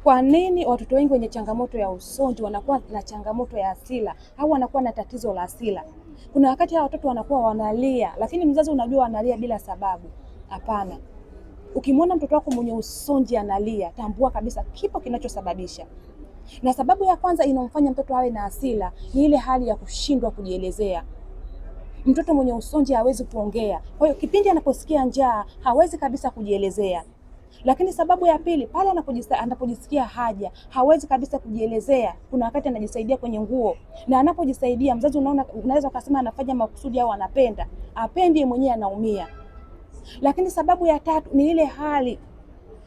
Kwa nini watoto wengi wenye changamoto ya usonji wanakuwa na changamoto ya hasira au wanakuwa na tatizo la hasira? Kuna wakati hao watoto wanakuwa wanalia, lakini mzazi unajua wanalia bila sababu. Hapana. Ukimwona mtoto wako mwenye usonji analia, tambua kabisa kipo kinachosababisha. Na sababu ya kwanza inomfanya mtoto awe na hasira ni ile hali ya kushindwa kujielezea. Mtoto mwenye usonji hawezi kuongea. Kwa hiyo kipindi anaposikia njaa hawezi kabisa kujielezea. Lakini sababu ya pili, pale anapojisikia haja hawezi kabisa kujielezea. Kuna wakati anajisaidia kwenye nguo, na anapojisaidia mzazi unaweza ukasema anafanya makusudi au anapenda, apendi mwenyewe anaumia. Lakini sababu ya tatu ni ile hali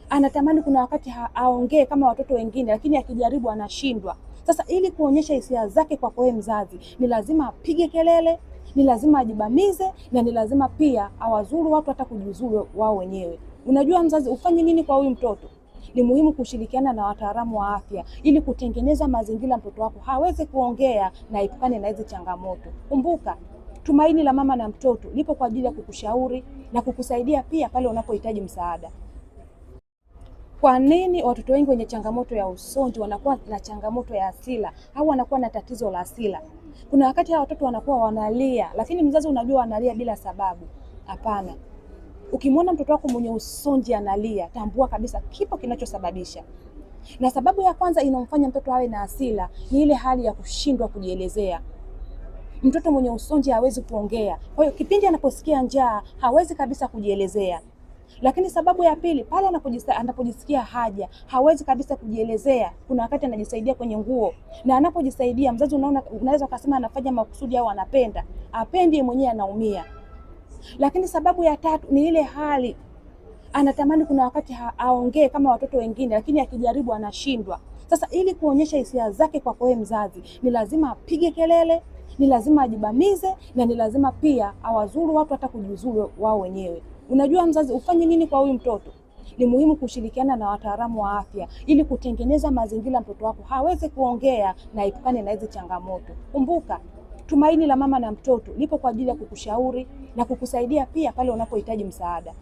anatamani kuna wakati aongee kama watoto wengine, lakini akijaribu anashindwa. Sasa ili kuonyesha hisia zake kwa wewe mzazi, ni lazima apige kelele, ni lazima ajibamize, na ni lazima pia awazuru watu hata kujizuru wao wenyewe. Unajua mzazi ufanye nini kwa huyu mtoto? Ni muhimu kushirikiana na wataalamu wa afya ili kutengeneza mazingira mtoto wako hawezi kuongea na epukane na hizo changamoto. Kumbuka, tumaini la mama na mtoto lipo kwa ajili ya kukushauri na kukusaidia pia pale unapohitaji msaada. Kwa nini watoto wengi wenye changamoto ya usonji wanakuwa na changamoto ya hasira au wanakuwa na tatizo la hasira? Kuna wakati hao watoto wanakuwa wanalia, lakini mzazi unajua wanalia bila sababu. Hapana. Ukimwona mtoto wako mwenye usonji analia, tambua kabisa kipo kinachosababisha. Na sababu ya kwanza inomfanya mtoto awe na hasira ni ile hali ya kushindwa kujielezea. Mtoto mwenye usonji hawezi kuongea. Kwa hiyo kipindi anaposikia njaa hawezi kabisa kujielezea. Lakini sababu ya pili, pale anapojisikia haja hawezi kabisa kujielezea. Kuna wakati anajisaidia kwenye nguo, na anapojisaidia mzazi unaweza ukasema anafanya makusudi au anapenda, apendi mwenyewe anaumia. Lakini sababu ya tatu ni ile hali anatamani kuna wakati aongee kama watoto wengine, lakini akijaribu anashindwa. Sasa ili kuonyesha hisia zake kwa wewe mzazi, ni lazima apige kelele, ni lazima ajibamize, na ni lazima pia awazuru watu hata kujizuru wao wenyewe. Unajua mzazi ufanye nini kwa huyu mtoto? Ni muhimu kushirikiana na wataalamu wa afya ili kutengeneza mazingira mtoto wako hawezi kuongea na epukane na hizo changamoto. Kumbuka, tumaini la mama na mtoto lipo kwa ajili ya kukushauri na kukusaidia pia pale unapohitaji msaada.